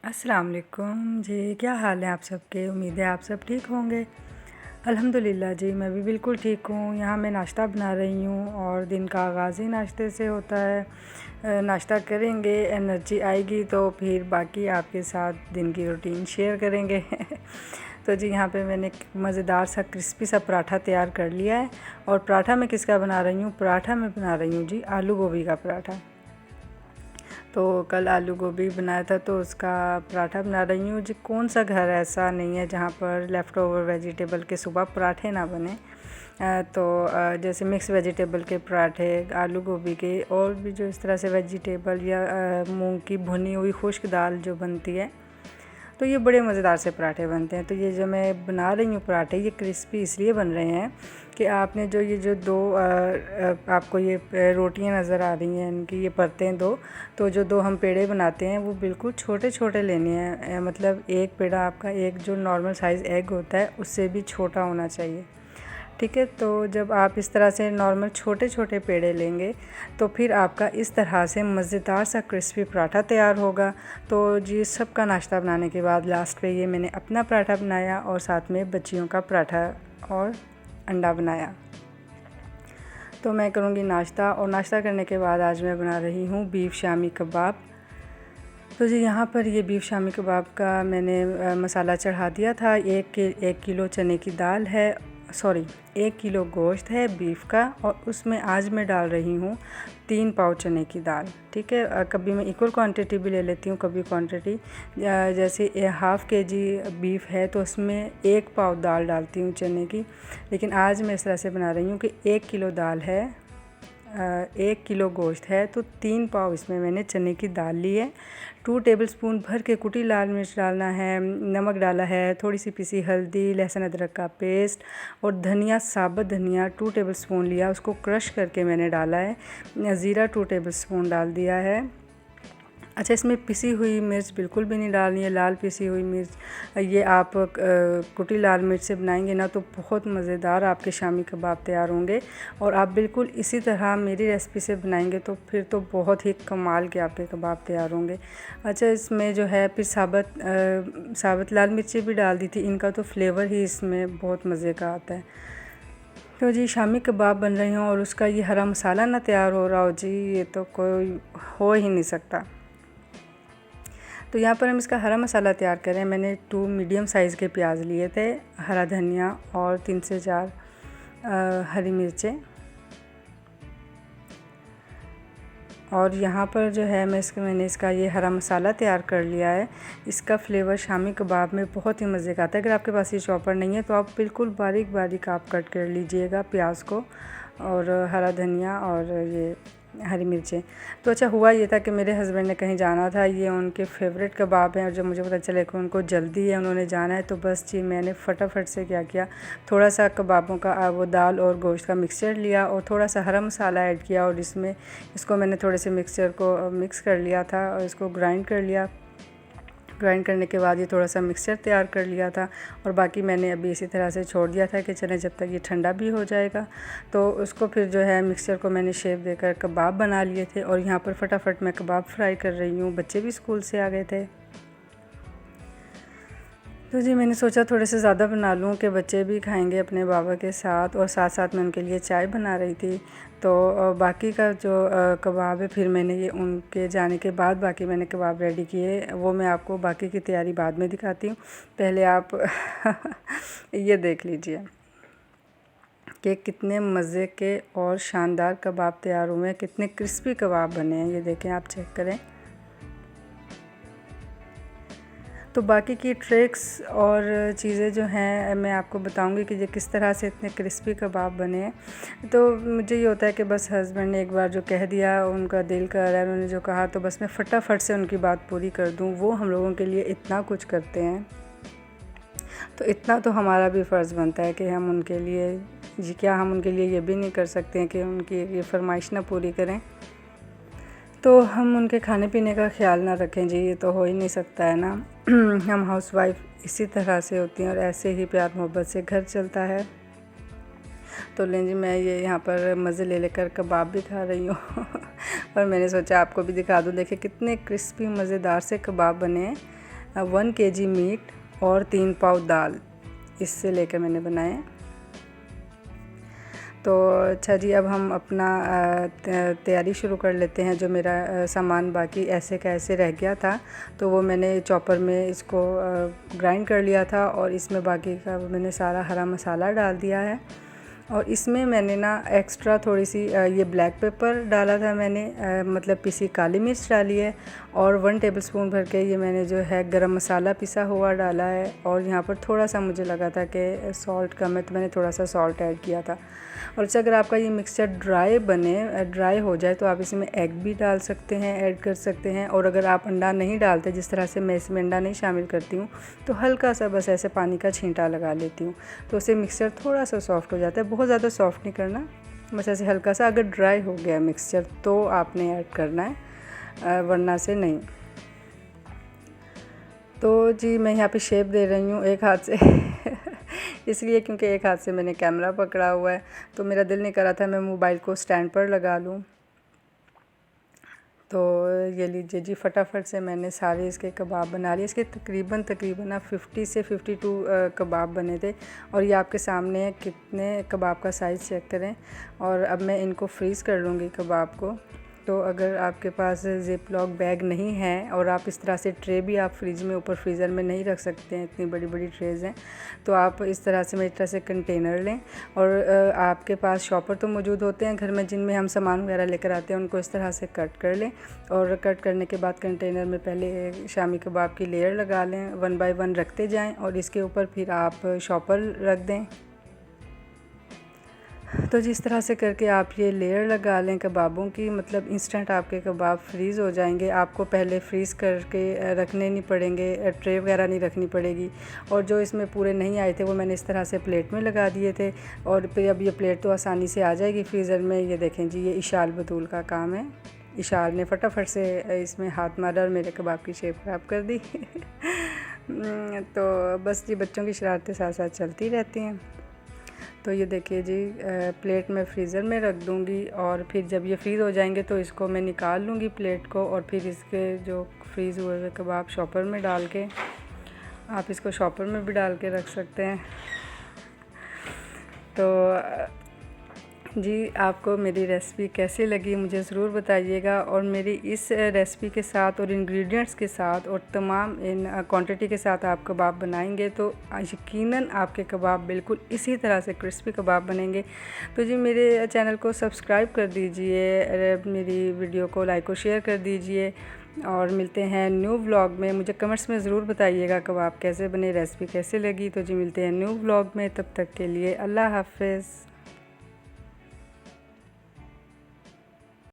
अस्सलाम वालेकुम जी। क्या हाल है आप सबके? उम्मीद है आप सब ठीक होंगे। अल्हम्दुलिल्लाह जी, मैं भी बिल्कुल ठीक हूँ। यहाँ मैं नाश्ता बना रही हूँ और दिन का आगाज़ ही नाश्ते से होता है। नाश्ता करेंगे, एनर्जी आएगी तो फिर बाकी आपके साथ दिन की रूटीन शेयर करेंगे। तो जी यहाँ पे मैंने एक मज़ेदार सा क्रिस्पी सा पराठा तैयार कर लिया है। और पराठा मैं किसका बना रही हूँ? पराठा मैं बना रही हूँ जी आलू गोभी का पराठा। तो कल आलू गोभी बनाया था तो उसका पराठा बना रही हूँ जी। कौन सा घर ऐसा नहीं है जहाँ पर लेफ़्ट ओवर वेजिटेबल के सुबह पराठे ना बने। जैसे मिक्स वेजिटेबल के पराठे, आलू गोभी के, और भी जो इस तरह से वेजिटेबल या मूंग की भुनी हुई खुश्क दाल जो बनती है, तो ये बड़े मज़ेदार से पराठे बनते हैं। तो ये जो मैं बना रही हूँ पराठे, ये क्रिस्पी इसलिए बन रहे हैं कि आपने जो ये जो दो आपको ये रोटियाँ नज़र आ रही हैं, इनकी ये परतें दो, तो जो दो हम पेड़े बनाते हैं वो बिल्कुल छोटे छोटे लेने हैं। मतलब एक पेड़ा आपका एक जो नॉर्मल साइज़ एग होता है उससे भी छोटा होना चाहिए, ठीक है। तो जब आप इस तरह से नॉर्मल छोटे छोटे पेड़े लेंगे तो फिर आपका इस तरह से मज़ेदार सा क्रिस्पी पराठा तैयार होगा। तो जी सबका नाश्ता बनाने के बाद लास्ट पे ये मैंने अपना पराठा बनाया और साथ में बच्चियों का पराठा और अंडा बनाया। तो मैं करूँगी नाश्ता, और नाश्ता करने के बाद आज मैं बना रही हूँ बीफ शामी कबाब। तो जी यहाँ पर ये बीफ शामी कबाब का मैंने मसाला चढ़ा दिया था। एक किलो चने की दाल है, सॉरी 1 किलो गोश्त है बीफ का, और उसमें आज मैं डाल रही हूँ 3 पाव चने की दाल, ठीक है। कभी मैं इक्वल क्वांटिटी भी ले लेती हूँ, कभी क्वांटिटी जैसे ½ केजी बीफ है तो उसमें 1 पाव दाल डालती हूँ चने की। लेकिन आज मैं इस तरह से बना रही हूँ कि 1 किलो दाल है, 1 किलो गोश्त है, तो 3 पाव इसमें मैंने चने की दाल ली है। 2 टेबलस्पून भर के कुटी लाल मिर्च डालना है, नमक डाला है, थोड़ी सी पिसी हल्दी, लहसुन अदरक का पेस्ट, और धनिया, साबुत धनिया 2 टेबलस्पून लिया, उसको क्रश करके मैंने डाला है। ज़ीरा 2 टेबलस्पून डाल दिया है। अच्छा, इसमें पिसी हुई मिर्च बिल्कुल भी नहीं डालनी है, लाल पिसी हुई मिर्च। ये आप कुटी लाल मिर्च से बनाएंगे ना तो बहुत मज़ेदार आपके शामी कबाब तैयार होंगे। और आप बिल्कुल इसी तरह मेरी रेसिपी से बनाएंगे तो फिर तो बहुत ही कमाल के आपके कबाब तैयार होंगे। अच्छा, इसमें जो है फिर साबुत लाल मिर्ची भी डाल दी थी, इनका तो फ्लेवर ही इसमें बहुत मज़े का आता है। तो जी शामी कबाब बन रही हूँ और उसका ये हरा मसाला ना तैयार हो रहा हो जी, ये तो कोई हो ही नहीं सकता। तो यहाँ पर हम इसका हरा मसाला तैयार करें। मैंने 2 मीडियम साइज़ के प्याज लिए थे, हरा धनिया और 3 से 4 हरी मिर्चें। और यहाँ पर जो है मैंने इसका ये हरा मसाला तैयार कर लिया है। इसका फ्लेवर शामी कबाब में बहुत ही मज़े का आता है। अगर आपके पास ये चॉपर नहीं है तो आप बिल्कुल बारीक बारीक आप कट कर लीजिएगा प्याज को, और हरा धनिया और ये हरी मिर्चें। तो अच्छा हुआ ये था कि मेरे हस्बैंड ने कहीं जाना था, ये उनके फेवरेट कबाब हैं, और जब मुझे पता चला कि उनको जल्दी है, उन्होंने जाना है, तो बस जी मैंने फटाफट से क्या किया, थोड़ा सा कबाबों का वो दाल और गोश्त का मिक्सचर लिया और थोड़ा सा हरा मसाला ऐड किया, और इसको मैंने थोड़े से मिक्सचर को मिक्स कर लिया था और इसको ग्राइंड कर लिया। ग्राइंड करने के बाद ये थोड़ा सा मिक्सचर तैयार कर लिया था, और बाकी मैंने अभी इसी तरह से छोड़ दिया था कि चले जब तक ये ठंडा भी हो जाएगा। तो उसको फिर जो है मिक्सचर को मैंने शेप देकर कबाब बना लिए थे, और यहाँ पर फटाफट मैं कबाब फ्राई कर रही हूँ। बच्चे भी स्कूल से आ गए थे, तो जी मैंने सोचा थोड़े से ज़्यादा बना लूँ कि बच्चे भी खाएंगे अपने बाबा के साथ, और साथ साथ मैं उनके लिए चाय बना रही थी। तो बाकी का जो कबाब है, फिर मैंने ये उनके जाने के बाद बाकी मैंने कबाब रेडी किए, वो मैं आपको बाकी की तैयारी बाद में दिखाती हूँ। पहले आप ये देख लीजिए कि कितने मज़े के और शानदार कबाब तैयार हुए हैं, कितने क्रिस्पी कबाब बने हैं। ये देखें, आप चेक करें। तो बाकी की ट्रिक्स और चीज़ें जो हैं मैं आपको बताऊंगी कि ये किस तरह से इतने क्रिस्पी कबाब बने हैं। तो मुझे ये होता है कि बस हस्बैंड ने एक बार जो कह दिया, उनका दिल कर रहा है, उन्होंने जो कहा, तो बस मैं फटाफट से उनकी बात पूरी कर दूं। वो हम लोगों के लिए इतना कुछ करते हैं, तो इतना तो हमारा भी फ़र्ज़ बनता है कि हम उनके लिए जी, क्या हम उनके लिए ये भी नहीं कर सकते हैं कि उनकी ये फरमाइश ना पूरी करें। तो हम उनके खाने पीने का ख्याल ना रखें जी, ये तो हो ही नहीं सकता है ना। हम हाउसवाइफ इसी तरह से होती हैं, और ऐसे ही प्यार मोहब्बत से घर चलता है। तो लें जी, मैं ये यहाँ पर मज़े ले लेकर कबाब भी खा रही हूँ और मैंने सोचा आपको भी दिखा दूँ। देखिए कितने क्रिस्पी मज़ेदार से कबाब बने हैं। 1 kg मीट और 3 पाव दाल, इससे लेकर मैंने बनाए। तो अच्छा जी, अब हम अपना तैयारी शुरू कर लेते हैं। जो मेरा सामान बाकी ऐसे का ऐसे रह गया था, तो वो मैंने चॉपर में इसको ग्राइंड कर लिया था और इसमें बाकी का मैंने सारा हरा मसाला डाल दिया है। और इसमें मैंने ना एक्स्ट्रा थोड़ी सी ये ब्लैक पेपर डाला था मैंने, मतलब पिसी काली मिर्च डाली है। और 1 टेबलस्पून भर के ये मैंने जो है गरम मसाला पिसा हुआ डाला है। और यहाँ पर थोड़ा सा मुझे लगा था कि सॉल्ट कम है, तो मैंने थोड़ा सा सॉल्ट ऐड किया था। और अच्छा, अगर आपका ये मिक्सचर ड्राई हो जाए तो आप इसमें एग भी डाल सकते हैं, ऐड कर सकते हैं। और अगर आप अंडा नहीं डालते, जिस तरह से मैं इसमें अंडा नहीं शामिल करती हूँ, तो हल्का सा बस ऐसे पानी का छींटा लगा लेती हूँ, तो उससे मिक्सचर थोड़ा सा सॉफ्ट हो जाता है। बहुत ज़्यादा सॉफ्ट नहीं करना, बस ऐसे हल्का सा। अगर ड्राई हो गया मिक्सचर तो आपने ऐड करना है, वरना से नहीं। तो जी मैं यहाँ पे शेप दे रही हूँ एक हाथ से इसलिए क्योंकि एक हाथ से मैंने कैमरा पकड़ा हुआ है, तो मेरा दिल नहीं कर रहा था मैं मोबाइल को स्टैंड पर लगा लूँ। तो ये लीजिए जी, फटाफट से मैंने सारे इसके कबाब बना लिए। इसके तकरीबन ना 50 से 52 कबाब बने थे। और ये आपके सामने है, कितने कबाब का साइज़ चेक करें। और अब मैं इनको फ्रीज़ कर लूँगी कबाब को। तो अगर आपके पास ज़िप लॉक बैग नहीं है और आप इस तरह से ट्रे भी आप फ्रिज में ऊपर फ्रीज़र में नहीं रख सकते हैं, इतनी बड़ी बड़ी ट्रेज़ हैं, तो आप इस तरह से मेरी तरह से कंटेनर लें। और आपके पास शॉपर तो मौजूद होते हैं घर में, जिनमें हम सामान वगैरह लेकर आते हैं, उनको इस तरह से कट कर लें। और कट करने के बाद कंटेनर में पहले शामी कबाब की लेयर लगा लें, 1 बाय 1 रखते जाएँ और इसके ऊपर फिर आप शॉपर रख दें। तो जिस तरह से करके आप ये लेयर लगा लें कबाबों की, मतलब इंस्टेंट आपके कबाब फ्रीज़ हो जाएंगे। आपको पहले फ्रीज़ करके रखने नहीं पड़ेंगे, ट्रे वगैरह नहीं रखनी पड़ेगी। और जो इसमें पूरे नहीं आए थे वो मैंने इस तरह से प्लेट में लगा दिए थे। और फिर अब ये प्लेट तो आसानी से आ जाएगी फ्रीज़र में। ये देखें जी, ये इशाल बतूल का काम है। इशाल ने फटाफट से इसमें हाथ मारा और मेरे कबाब की शेप ख़राब कर दी तो बस जी, बच्चों की शरारतें साथ साथ चलती रहती हैं। तो ये देखिए जी, प्लेट में फ्रीज़र में रख दूँगी और फिर जब ये फ्रीज़ हो जाएंगे तो इसको मैं निकाल लूँगी प्लेट को। और फिर इसके जो फ्रीज़ हुए हुए कबाब शॉपर में डाल के, आप इसको शॉपर में भी डाल के रख सकते हैं। तो जी, आपको मेरी रेसिपी कैसी लगी मुझे ज़रूर बताइएगा। और मेरी इस रेसिपी के साथ और इंग्रेडिएंट्स के साथ और तमाम इन क्वांटिटी के साथ आप कबाब बनाएंगे तो यकीनन आपके कबाब बिल्कुल इसी तरह से क्रिस्पी कबाब बनेंगे। तो जी, मेरे चैनल को सब्सक्राइब कर दीजिए, मेरी वीडियो को लाइक और शेयर कर दीजिए। और मिलते हैं न्यू व्लॉग में। मुझे कमेंट्स में ज़रूर बताइएगा कबाब कैसे बने, रेसिपी कैसे लगी। तो जी मिलते हैं न्यू व्लॉग में, तब तक के लिए अल्लाह हाफ़िज़।